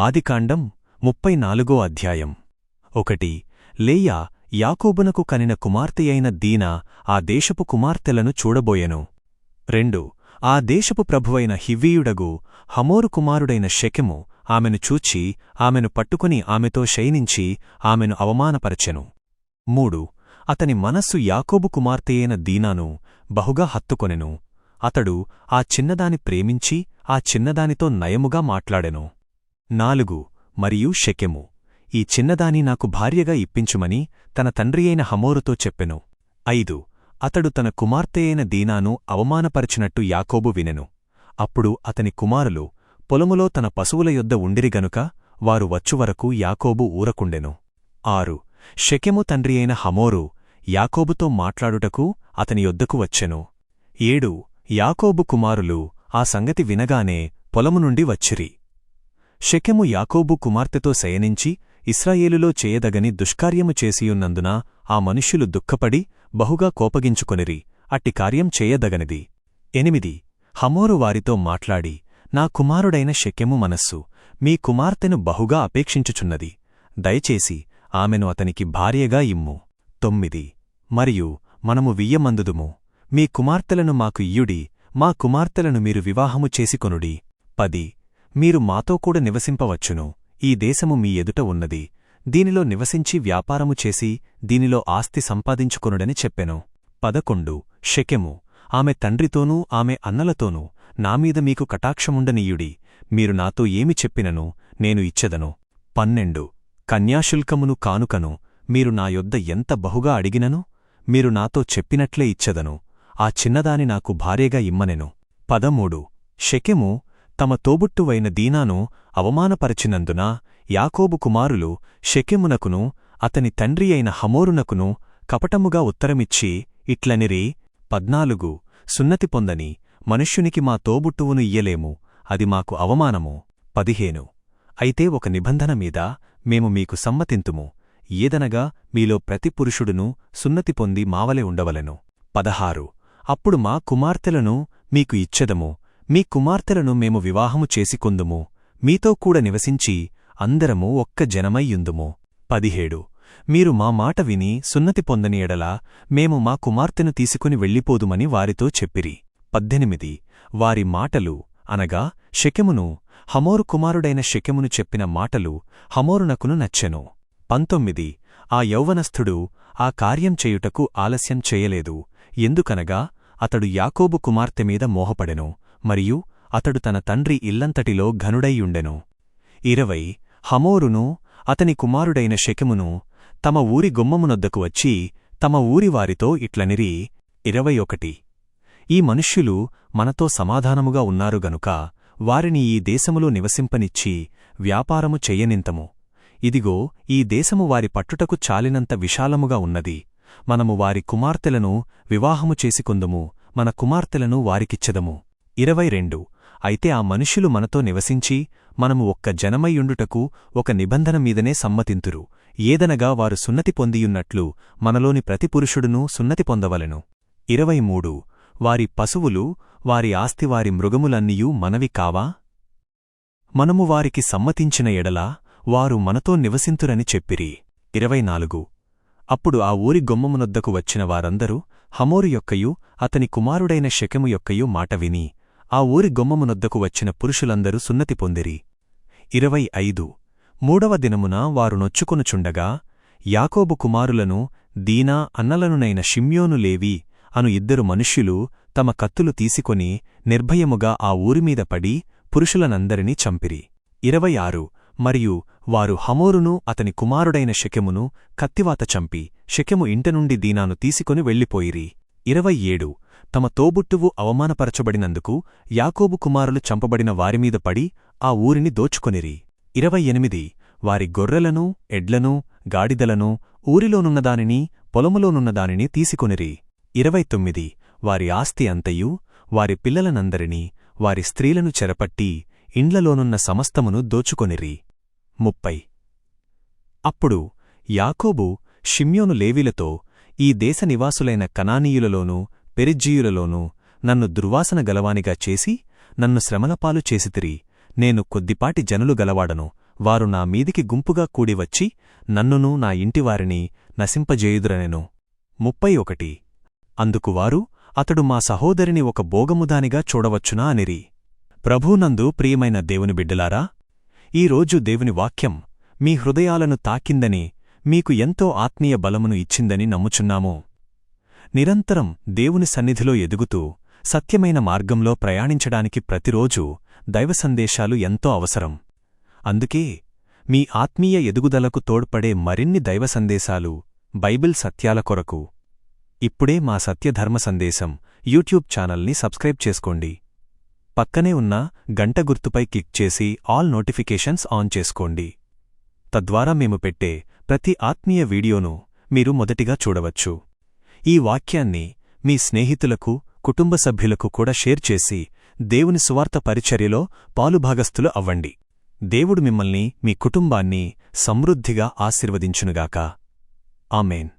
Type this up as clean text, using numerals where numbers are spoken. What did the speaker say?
ఆదికాండం 34 అధ్యాయం 1 లేయా యాకోబునకు కనిన కుమార్తెయైన దీనా ఆ దేశపు కుమార్తెలను చూడబోయెను. 2 ఆ దేశపు ప్రభువైన హివ్వీయుడగు హమోరు కుమారుడైన షెకెము ఆమెను చూచి ఆమెను పట్టుకుని ఆమెతో శయనించి ఆమెను అవమానపరచెను. 3 అతని మనస్సు యాకోబు కుమార్తెయైన దీనాను బహుగా హత్తుకొనెను. అతడు ఆ చిన్నదాని ప్రేమించి ఆ చిన్నదానితో నయముగా మాట్లాడెను. 4 మరియు షెకెము ఈ చిన్నదాని నాకు భార్యగా ఇప్పించుమని తన తండ్రియైన హమోరుతో చెప్పెను. 5 అతడు తన కుమార్తెయైన దీనాను అవమానపరచినట్టు యాకోబు వినెను. అప్పుడు అతని కుమారులు పొలములో తన పశువుల యొద్ద ఉండిరి గనుక వారు వచ్చువరకు యాకోబు ఊరకుండెను. 6 షెకెము తండ్రియైన హమోరు యాకోబుతో మాట్లాడుటకు అతని యొద్దకు వచ్చెను. 7 యాకోబు కుమారులు ఆ సంగతి వినగానే పొలము నుండి వచ్చిరి. షెకెము యాకోబు కుమార్తెతో శయనించి ఇశ్రాయేలులో చేయదగని దుష్కార్యము చేసియున్నందున ఆ మనుష్యులు దుఃఖపడి బహుగా కోపగించుకొనిరి. అట్టి కార్యం చేయదగనిది. 8 హమోరు వారితో మాట్లాడి, నా కుమారుడైన షెకెము మనస్సు మీ కుమార్తెను బహుగా అపేక్షించుచున్నది. దయచేసి ఆమెను అతనికి భార్యగా ఇమ్ము. 9 మరియు మనము వియ్యమందుదుము. మీ కుమార్తెలను మాకు ఇయ్యుడి, మా కుమార్తెలను మీరు వివాహము చేసికొనుడి. 10 మీరు మాతో కూడా నివసింపవచ్చును. ఈ దేశము మీ ఎదుట ఉన్నది. దీనిలో నివసించి వ్యాపారము చేసి దీనిలో ఆస్తి సంపాదించుకొనుడని చెప్పెను. 11 షెకెము ఆమె తండ్రితోనూ ఆమె అన్నలతోనూ నామీద మీకు కటాక్షముండనీయుడి. మీరు నాతో ఏమి చెప్పినను నేను ఇచ్చెదను. 12 కన్యాశుల్కమును కానుకను మీరు నా యొద్ద ఎంత బహుగా అడిగినను మీరు నాతో చెప్పినట్లే ఇచ్చెదను. ఆ చిన్నదాని నాకు భార్యగా ఇమ్మనెను. 13 షెకెము తమ తోబుట్టువైన దీనాను అవమానపరచినందున యాకోబు కుమారులు షెకెమునకును అతని తండ్రి అయిన హమోరునకును కపటముగా ఉత్తరమిచ్చి ఇట్లనిరి. 14 సున్నతి పొందని మనుష్యునికి మా తోబుట్టువును ఇయ్యలేము, అది మాకు అవమానము. 15 అయితే ఒక నిబంధన మీద మేము మీకు సమ్మతింతుము, ఏదనగా మీలో ప్రతి పురుషుడును సున్నతి పొంది మావలె ఉండవలెను. 16 అప్పుడు మా కుమార్తెలను మీకు ఇచ్చెదము, మీ కుమార్తెలను మేము వివాహము చేసికొందుము, మీతో కూడా నివసించి అందరము ఒక్క జనమై యుందుము. 17 మీరు మా మాట విని సున్నతి పొందని ఎడల మేము మా కుమార్తెను తీసుకుని వెళ్ళిపోదుమని వారితో చెప్పిరి. 18 వారి మాటలు అనగా షెకెమును హమోరు కుమారుడైన షెకెమును చెప్పిన మాటలు హమోరునకును నచ్చెను. 19 ఆ యౌవనస్థుడు ఆ కార్యం చేయుటకు ఆలస్యం చేయలేదు, ఎందుకనగా అతడు యాకోబు కుమార్తె మీద మోహపడెను, మరియు అతడు తన తండ్రి ఇల్లంతటిలో ఘనుడైయుండెను. 20 హమోరును అతని కుమారుడైన షెకెమును తమ ఊరి గుమ్మమునొద్దకు వచ్చి తమ ఊరివారితో ఇట్లనిరి. 21 ఈ మనుష్యులు మనతో సమాధానముగా ఉన్నారు గనుక వారిని ఈ దేశములో నివసింపనిచ్చి వ్యాపారము చెయ్యనింతము. ఇదిగో ఈ దేశము వారి పట్టుటకు చాలినంత విశాలముగా ఉన్నది. మనము వారి కుమార్తెలను వివాహము చేసికొందుము, మన కుమార్తెలను వారికిచ్చెదము. 22 అయితే ఆ మనుష్యులు మనతో నివసించి మనము ఒక్క జనమయ్యుండుటకు ఒక నిబంధన మీదనే సమ్మతింతురు, ఏదనగా వారు సున్నతి పొందియున్నట్లు మనలోని ప్రతి పురుషుడునూ సున్నతి పొందవలెను. 23 వారి పశువులు వారి ఆస్తి వారి మృగములన్నీయూ మనవి కావా? మనము వారికి సమ్మతించిన ఎడల వారు మనతో నివసింతురని చెప్పిరి. 24 అప్పుడు ఆ ఊరి గుమ్మమునొద్దకు వచ్చిన వారందరూ హమోరు యొక్కయు అతని కుమారుడైన షెకెము యొక్కయు మాట విని ఆ ఊరి గుమ్మమునొద్దకు వచ్చిన పురుషులందరూ సున్నతి పొందిరి. 25 మూడవ దినమున వారు నొచ్చుకొనుచుండగా యాకోబు కుమారులను దీనా అన్నలనునైన షిమ్యోను లేవి అను 2 మనుష్యులు తమ కత్తులు తీసుకొని నిర్భయముగా ఆ ఊరిమీద పడి పురుషులనందరినీ చంపిరి. 26 మరియు వారు హమోరును అతని కుమారుడైన షెకెమును కత్తివాత చంపి షెకెము ఇంట నుండి దీనాను తీసుకొని వెళ్ళిపోయిరి. 27 తమ తోబుట్టువు అవమానపరచబడినందుకు యాకోబు కుమారులు చంపబడిన వారిమీద పడి ఆ ఊరిని దోచుకొనిరి. 28 వారి గొర్రెలను ఎడ్లను గాడిదలను ఊరిలోనున్నదానిని పొలములోనున్నదానిని తీసుకొనిరి. 29 వారి ఆస్తి అంతయు వారి పిల్లలనందరినీ వారి స్త్రీలను చెరపట్టి ఇండ్లలోనున్న సమస్తమును దోచుకొనిరి. 30 అప్పుడు యాకోబు షిమ్యోను లేవీలతో, ఈ దేశ నివాసులైన కనానీయులలోనూ పెరిజ్జీయులలోనూ నన్ను దుర్వాసన గలవానిగా చేసి నన్ను శ్రమలపాలు చేసితిరి. నేను కొద్దిపాటి జనులు గలవాడను, వారు నా మీదికి గుంపుగా కూడివచ్చి నన్నును నా ఇంటివారిని నశింపజేయుదురనెను. 31 అందుకు వారు, అతడు మా సహోదరిని ఒక బోగముదానిగా చూడవచ్చునా అనిరి. ప్రభువునందు ప్రియమైన దేవుని బిడ్డలారా, ఈరోజు దేవుని వాక్యం మీ హృదయాలను తాకిందని, మీకు ఎంతో ఆత్మీయ బలమును ఇచ్చిందని నమ్ముచున్నాము. నిరంతరం దేవుని సన్నిధిలో ఎదుగుతూ సత్యమైన మార్గంలో ప్రయాణించడానికి ప్రతిరోజూ దైవ సందేశాలు ఎంతో అవసరం. అందుకే మీ ఆత్మీయ ఎదుగుదలకు తోడ్పడే మరిన్ని దైవ సందేశాలు, బైబిల్ సత్యాల కొరకు ఇప్పుడే మా సత్యధర్మ సందేశం యూట్యూబ్ ఛానల్ని సబ్స్క్రైబ్ చేసుకోండి. పక్కనే ఉన్న గంట గుర్తుపై క్లిక్ చేసి ఆల్ నోటిఫికేషన్స్ ఆన్ చేసుకోండి. తద్వారా మేము పెట్టే ప్రతి ఆత్మీయ వీడియోను మీరు మొదటిగా చూడవచ్చు. ఈ వాక్యాన్ని మీ స్నేహితులకు, కుటుంబ సభ్యులకు కూడా షేర్ చేసి దేవుని సువార్త పరిచర్యలో పాలుభాగస్థులు అవ్వండి. దేవుడు మిమ్మల్ని, మీ కుటుంబాన్ని సమృద్ధిగా ఆశీర్వదించునుగాక. ఆమేన్.